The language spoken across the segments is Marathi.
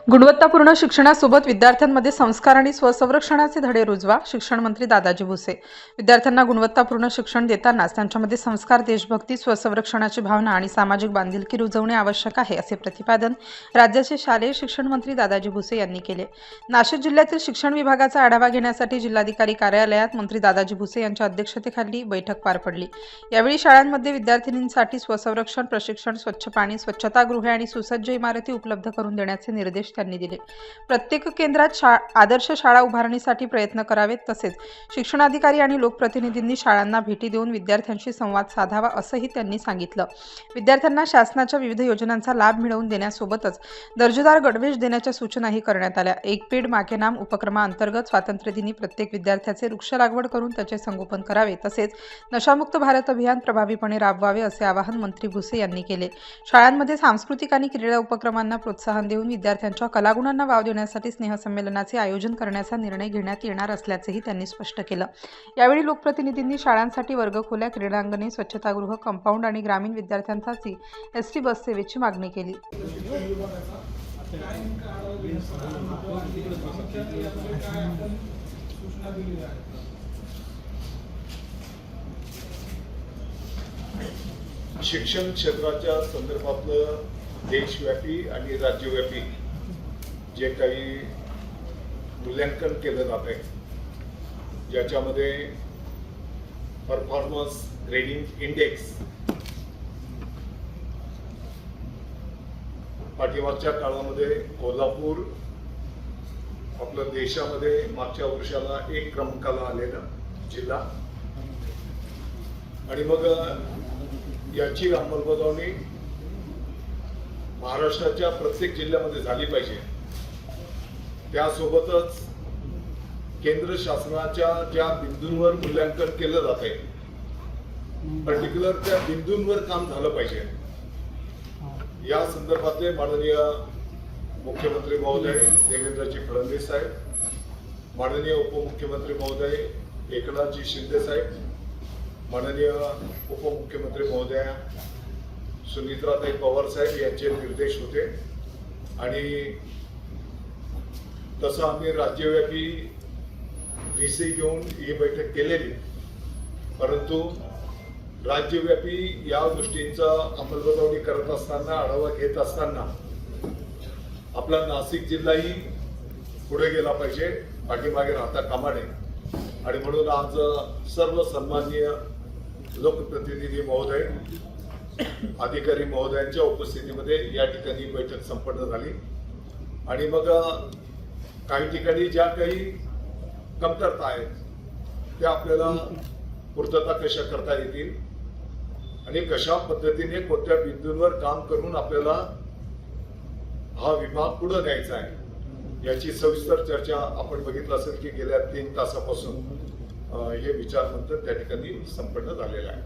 गुणवत्तापूर्ण शिक्षणासोबत विद्यार्थ्यांमध्ये संस्कार आणि स्वसंरक्षणाचे धडे रुजवा. शिक्षण मंत्री दादाजी भुसे. विद्यार्थ्यांना गुणवत्तापूर्ण शिक्षण देतानाच त्यांच्यामध्ये संस्कार, देशभक्ती, स्वसंरक्षणाची भावना आणि सामाजिक बांधिलकी रुजवणे आवश्यक आहे, असे प्रतिपादन राज्याचे शालेय शिक्षण मंत्री दादाजी भुसे यांनी केले. नाशिक जिल्ह्यातील शिक्षण विभागाचा आढावा घेण्यासाठी जिल्हाधिकारी कार्यालयात मंत्री दादाजी भुसे यांच्या अध्यक्षतेखाली बैठक पार पडली. यावेळी शाळांमध्ये विद्यार्थिनींसाठी स्वसंरक्षण प्रशिक्षण, स्वच्छ पाणी, स्वच्छतागृहे आणि सुसज्ज इमारती उपलब्ध करून देण्याचे निर्देश त्यांनी दिले. प्रत्येक केंद्रात आदर्श शाळा उभारणीसाठी प्रयत्न करावेत. तसेच शिक्षणाधिकारी आणि लोकप्रतिनिधींनी शाळांना भेटी देऊन विद्यार्थ्यांशी संवाद साधावा, असंही त्यांनी सांगितलं. विद्यार्थ्यांना शासनाच्या विविध योजनांचा लाभ मिळवून देण्यासोबतच दर्जेदार गणवेश देण्याच्या सूचनाही करण्यात आल्या. एक पेड माँ के नाम उपक्रमाअंतर्गत स्वातंत्र्यदिनी प्रत्येक विद्यार्थ्याचे वृक्ष लागवड करून त्याचे संगोपन करावे. तसेच नशामुक्त भारत अभियान प्रभावीपणे राबवावे, असे आवाहन मंत्री भुसे यांनी केले. शाळांमध्ये सांस्कृतिक आणि क्रीडा उपक्रमांना प्रोत्साहन देऊन विद्यार्थ्यांच्या कलागुणांना वाव देण्यासाठी स्नेहसंमेलनाचे आयोजन करण्याचा निर्णय घेण्यात येणार असल्याचेही त्यांनी स्पष्ट केलं. यावेळी लोकप्रतिनिधींनी शाळांसाठी वर्गखोल्या, क्रीडांगणे, स्वच्छतागृह, कंपाऊंड आणि ग्रामीण विद्यार्थ्यांसाठी एसटी बस सेवेची मागणी केली. शिक्षण क्षेत्राच्या संदर्भातलं देशव्यापी आणि राज्यव्यापी जे काही मूल्यांकन केलं जात आहे, ज्याच्यामध्ये परफॉर्मन्स ग्रेडिंग इंडेक्स पाठीमागच्या काळामध्ये कोल्हापूर आपल्या देशामध्ये मागच्या वर्षाला 1 क्रमांकाला आलेला जिल्हा, आणि मग याची अंमलबजावणी महाराष्ट्राच्या प्रत्येक जिल्ह्यामध्ये झाली पाहिजे. त्यासोबतच केंद्र शासनाच्या ज्या बिंदूंवर मूल्यांकन केलं जात आहे, पर्टिक्युलर त्या बिंदूंवर काम झालं पाहिजे. या संदर्भातले माननीय मुख्यमंत्री महोदय देवेंद्रजी फडणवीस साहेब, माननीय उपमुख्यमंत्री महोदय एकनाथजी शिंदे साहेब, माननीय उपमुख्यमंत्री महोदया सुनीत्राताई पवार साहेब यांचे निर्देश होते. आणि तसं आम्ही राज्यव्यापी व्हीसी घेऊन ही बैठक केलेली, परंतु राज्यव्यापी या गोष्टींचा अंमलबजावणी करत असताना, आढावा घेत असताना आपला नाशिक जिल्हाही पुढे गेला पाहिजे, पाठीमागे राहता कामा नये. आणि म्हणून आज सर्व सन्माननीय लोकप्रतिनिधी महोदय, अधिकारी महोदयांच्या उपस्थितीमध्ये या ठिकाणी बैठक संपन्न झाली. आणि मग काही ठिकाणी ज्या काही कमतरता आहेत त्या आपल्याला पूर्तता कशा करता येतील आणि कशा पद्धतीने कोणत्या बिंदूंवर काम करून आपल्याला हा विभाग पुढे न्यायचा आहे, याची सविस्तर चर्चा आपण बघितलं असेल की गेल्या 3 तासापासून हे विचारमंथन त्या ठिकाणी संपन्न झालेलं आहे.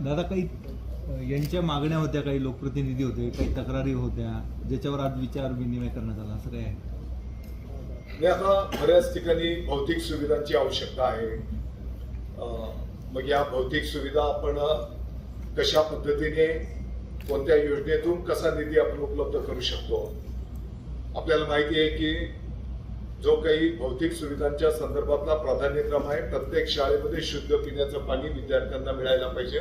दादा, काही यांच्या मागण्या होत्या, काही लोकप्रतिनिधी होते, काही तक्रारी होत्या, ज्याच्यावर आज विचार विनिमय करण्यात आला, असं काय आहे? आता बऱ्याच ठिकाणी भौतिक सुविधांची आवश्यकता आहे. मग या भौतिक सुविधा आपण कशा पद्धतीने, कोणत्या योजनेतून कसा निधी आपण उपलब्ध करू शकतो. आपल्याला माहिती आहे की जो काही भौतिक सुविधांच्या संदर्भातला प्राधान्यक्रम आहे, प्रत्येक शाळेमध्ये शुद्ध पिण्याचं पाणी विद्यार्थ्यांना मिळायला पाहिजे,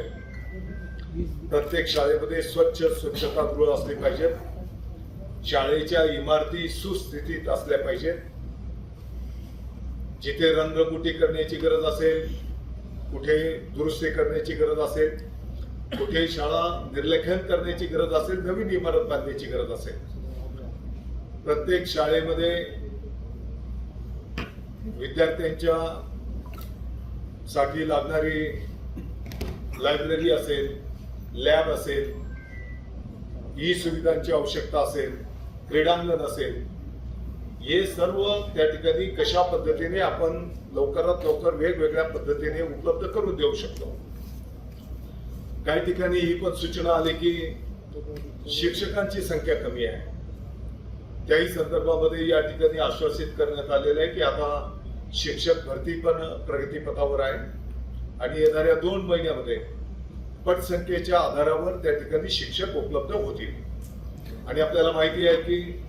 प्रत्येक शाळेमध्ये स्वच्छतागृह असले पाहिजेत, शाळेच्या इमारती सुस्थितीत असल्या पाहिजेत, जिथे रंगपुटी करण्याची गरज असेल, कुठे दुरुस्ती करण्याची गरज असेल, कुठे शाळा निर्लेखन करण्याची गरज असेल, नवीन इमारत बांधण्याची गरज असेल, प्रत्येक शाळेमध्ये विद्यार्थ्यांच्या साठी लागणारी लायब्ररी असेल, लॅब असेल, ई सुविधांची आवश्यकता असेल, क्रीडांगण असेल, हे सर्व त्या ठिकाणी कशा पद्धतीने आपण लवकरात लवकर वेगवेगळ्या पद्धतीने उपलब्ध करून देऊ शकतो. काही ठिकाणी ही पण सूचना आली की शिक्षकांची संख्या कमी आहे. त्याही संदर्भामध्ये या ठिकाणी आश्वासित करण्यात आलेलं आहे की आता शिक्षक भरती पण प्रगतीपथावर आहे आणि येणाऱ्या 2 महिन्यामध्ये पटसंख्येच्या आधारावर त्या ठिकाणी शिक्षक उपलब्ध होतील. आणि आपल्याला माहिती आहे की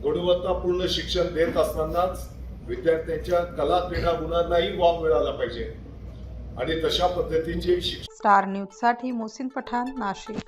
गुणवत्तापूर्ण शिक्षण देत असतानाच विद्यार्थ्यांच्या कला क्रीडा गुणांनाही वाव मिळाला पाहिजे आणि तशा पद्धतीचे शिक्षण स्टार न्यूजसाठी मोहसिन पठाण, नाशिक.